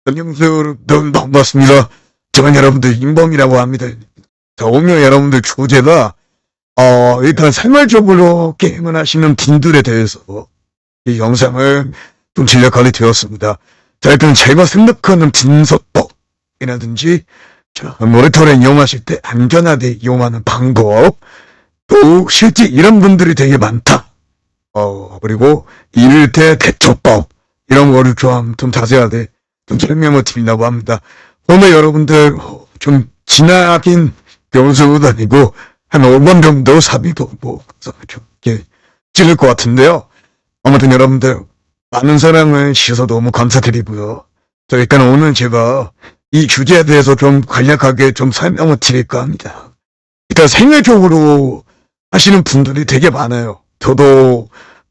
안녕하세요, 여러분. 반갑습니다. 저는 여러분들 인범이라고 합니다. 자, 오늘 여러분들 주제가, 일단 생활적으로 게임을 하시는 분들에 대해서 이 영상을 좀 제작하게 되었습니다. 자, 일단 제가 생각하는 분석법이라든지, 자, 모니터를 이용하실 때 안전하게 이용하는 방법, 또 실제 이런 분들이 되게 많다. 그리고 이럴 때 대처법, 이런 거를 좀 자세하게 좀 설명을 드린다고 합니다. 오늘 여러분들 좀 지나긴 변수도 아니고 한 5번 정도 사비도 이렇게 찍을 것 같은데요. 아무튼 여러분들 많은 사랑을 주셔서 너무 감사드리고요. 자, 일단 오늘 제가 이 주제에 대해서 좀 간략하게 좀 설명을 드릴까 합니다. 일단 생활적으로 하시는 분들이 되게 많아요. 저도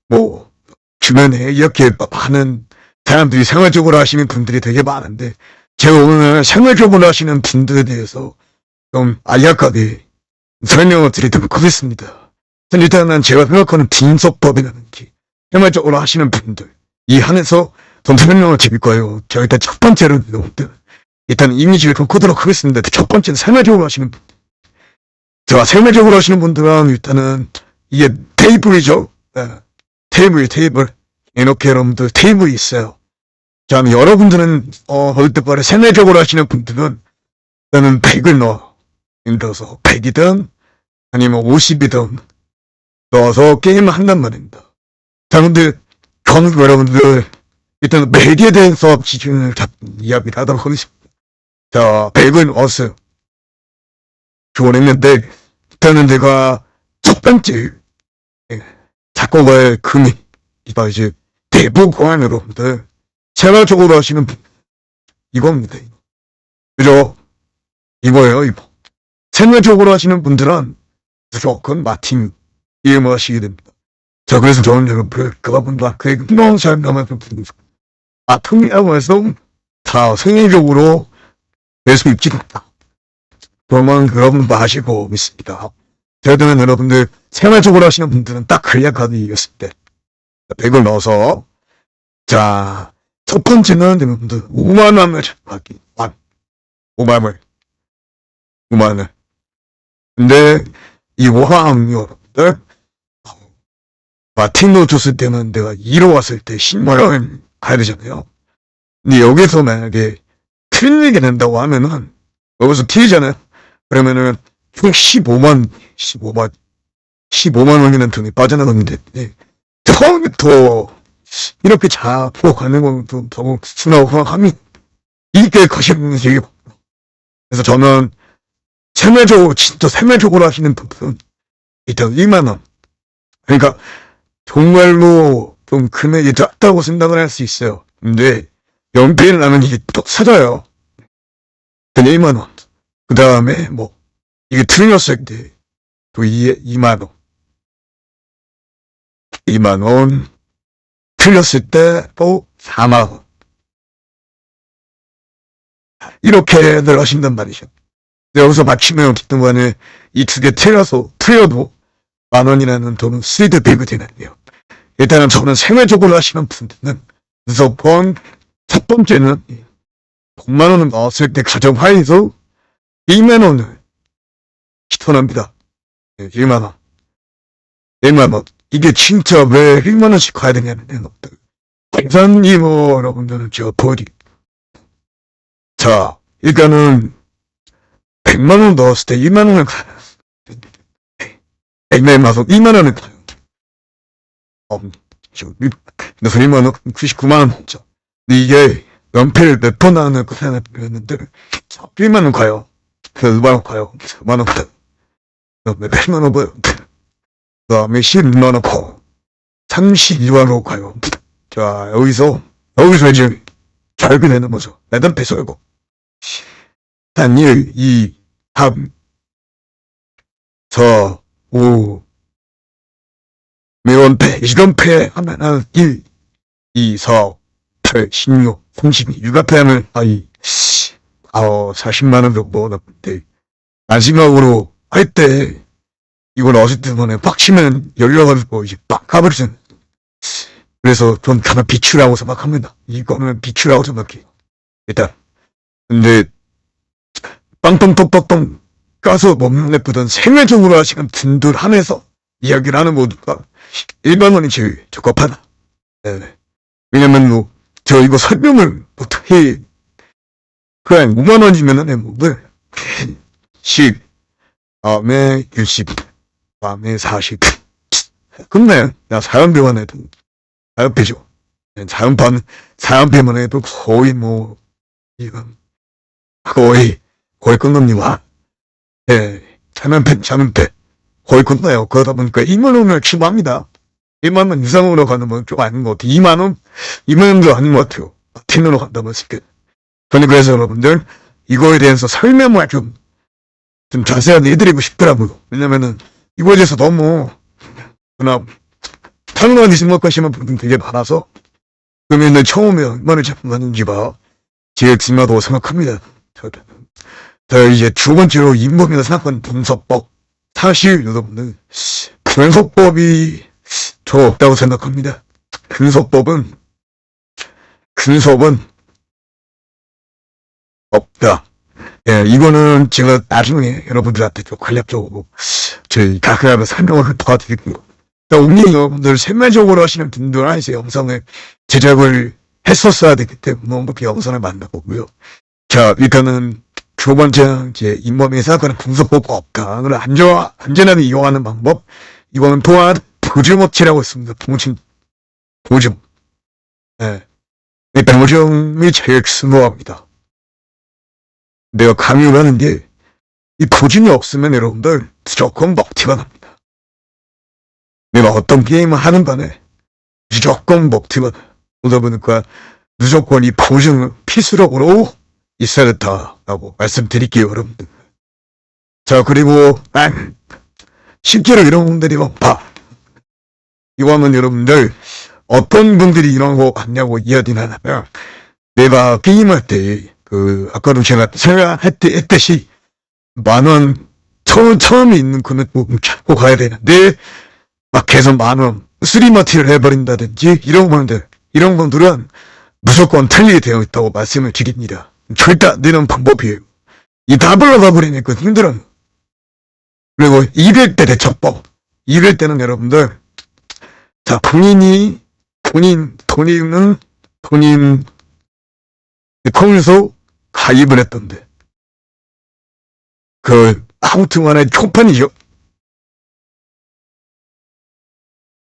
뭐 주변에 이렇게 많은 사람들이 생활적으로 하시는 분들이 되게 많은데 제가 오늘 생활적으로 하시는 분들에 대해서 좀 간략하게 설명을 드리도록 하겠습니다. 일단은 제가 생각하는 분석법이라든지 생활적으로 하시는 분들 이 한에서 좀 설명을 드릴 거예요. 제가 일단 첫 번째로 일단 이미지를 좀 끄도록 하겠습니다. 첫 번째는 생활적으로 하시는 분들. 자, 생활적으로 하시는 분들은 일단은 이게 테이블이죠. 네. 테이블. 이렇게 여러분들 테이블이 있어요. 자, 여러분들은, 어릴 때부터 생활적으로 하시는 분들은, 일단은 100을 넣어. 예를 들어서 100이든, 아니면 50이든, 넣어서 게임을 한단 말입니다. 자, 근데, 저는 여러분들, 일단 100에 대해서 기준을 이야기를 하도록 하겠습니다. 자, 100을 넣었어요. 좋았는데, 일단은 내가 첫 번째, 작곡의 금이, 이제, 대부분 여러분들, 생활적으로 하시는 분, 이겁니다. 그죠? 이거예요, 이거. 생활적으로 하시는 분들은 무조건 마틴 게임을 하시게 됩니다. 자, 그래서 저는 여러분들, 그분과 그의 흥미로운 삶을 좀 부르고 마틴이라고 해서 다 생활적으로 될 수 있지 않다. 그러면 여러분도 아시고 있습니다. 저희들은 여러분들, 생활적으로 하시는 분들은 딱 간략하게 이겼을 때, 100을 넣어서, 자, 첫 번째는 여러분들 5만원을 잡기. 5만원. 근데 이 5만원 여러분들 마틴도 줬을 때는 내가 2로 왔을 때 10만원 가야 되잖아요. 근데 여기서 만약에 틀리게 된다고 하면은 여기서 틀리잖아요. 그러면은 총 15만원이라는 돈이 빠져나가는데 처음부터 이렇게 잡고 가는 건 좀 너무 순하고 함이 이게 거시는 되게 그래서 저는 진짜 생활적으로 하시는 분들은 일단 1만원 그러니까 정말로 좀 금액이 작다고 생각을 할 수 있어요. 근데 연필을 나면 이게 또 사져요. 1만원 그 다음에 뭐 이게 틀렸을 때 또 2만원 2만원 틀렸을 때 또 4만원 이렇게들 하신단 말이죠. 여기서 맞추면 그동안에 이 두 개 틀려도 만원이라는 돈은 수익을 배게 되는데요. 일단은 저는 생활적으로 하시는 분들은 무조건 첫 번째는 100만원을 넣었을 때 가정하에서 1만원을 시원합니다. 1만원 1만원 이게 진짜 왜 1만원씩 가야 되냐는 계산이 뭐 여러분들은 저 버리 자 일단은 100만원 넣었을 때 1만원을 가요. 100만원 2만원을 가요. 그래서 1만원 99만원 먹죠. 근데 이게 연필 몇 번 나오는 그 사람을 배웠는데 1만원 가요. 그래서 2만원 가요. 5만원 가요. 그 다음에 8만원 가요. 그 다음에 12만원 가요. 32만원 가요. 자, 여기서 이제 잘게 되는 거죠. 내단 배설고. 단 1, 2, 3, 4, 5, 매원패, 이런패 하면은 1, 2, 4, 8, 16, 32, 육아패 하면, 40만원 정도 나쁜데, 마지막으로 할 때, 이걸 어릴 때만에 빡 치면 열려가지고, 이제 빡 가버리잖아요. 그래서 좀 가만 비추라고 생각합니다. 이거는 비추라고 생각해요. 일단. 근데, 빵빵빵빵빵 까서 몸에 뿌던 생활적으로 하시는 분들 한해서 이야기를 하는 모두가 1만 원이 제일 적합하다. 네. 왜냐면 뭐, 저 이거 설명을 어떻게, 그래, 5만 원이면은 뭐, 10, 다음에 60, 다음에 40. 근데, 나 사연비만 해도, 사연비죠. 사연비만 해도 거의 뭐, 이건, 거의 끝납니다. 예, 사연패. 거의 끝나요. 그러다 보니까 2만 원을 치부합니다. 1만 원 이상으로 가는 건 좀 아닌 것 같아요. 2만 원도 아닌 것 같아요. 텐으로 간다면 쉽게. 저는 그래서 여러분들, 이거에 대해서 설명을 좀 자세하게 해드리고 싶더라고요. 왜냐면은, 이거에 대해서 너무, 그냥, 당연하게 생각하시는 분들 되게 많아서, 그러면은 처음에 얼마나 잡았는지 봐. 제일 중요하다고 생각합니다. 자, 이제 두 번째로 인범이라 생각하는 분석법. 사실, 여러분들, 분석법이 저 없다고 생각합니다. 근서법은 없다. 예, 이거는 제가 나중에 여러분들한테 좀 간략적으로 저희 가끔가다 설명을 도와드릴게요. 오늘 여러분들 세밀적으로 하시는 분들 안에서 영상을 제작을 했었어야 되기 때문에 그 영상을 만나보고요. 자, 일단은 두 번째 이제 잇몸이 생각하는 분석법과 없다를 안전하게 이용하는 방법. 이거는 또한 보증업체라고 있습니다. 보증. 예. 일단 보증이 제일 중요합니다. 내가 강요를 하는 게, 이 보증이 없으면 여러분들 무조건 먹튀가 납니다. 내가 어떤 게임을 하는 반에 무조건 먹튀가 나요. 그러다 보니까 무조건 이 보증은 필수적으로 있어야 된다라고 말씀드릴게요, 여러분들. 자, 그리고 실제로 이런 분들이 이거 하면 여러분들 어떤 분들이 이런 거 같냐고 이야기를 하냐면, 내가 게임할 때 아까도 제가 했듯이 만원 처음에 있는 금액 찾고 가야 되는데 막 계속 만원 쓰리마티를 해버린다든지 이런 분들은 무조건 틀리게 되어 있다고 말씀을 드립니다. 절대 안 되는 방법이에요. 이 답을 얻어버리니까 힘들어요. 그리고 200대 대처법. 200대는 여러분들, 자, 본인 통해서 가입을 했던데. 아무튼 간에 초판이죠.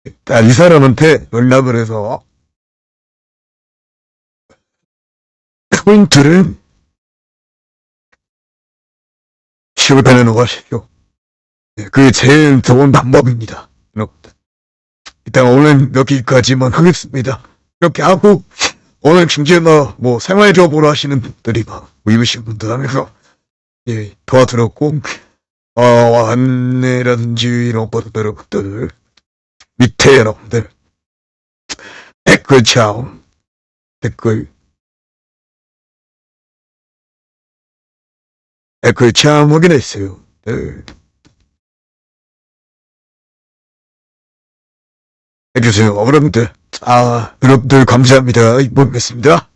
이 사람한테 연락을 해서 포인트를 지급해 놓으시죠. 그게 제일 좋은 방법입니다. 일단 오늘 여기까지만 하겠습니다. 이렇게 하고, 오늘 중재나 생활적으로 하시는 분들이 입으신 분들 하면서 도와드렸고, 안내라든지 이런 것들 밑에 여러분들 댓글 확인했어요. 해주세요. 여러분들 감사합니다. 이보겠습니다.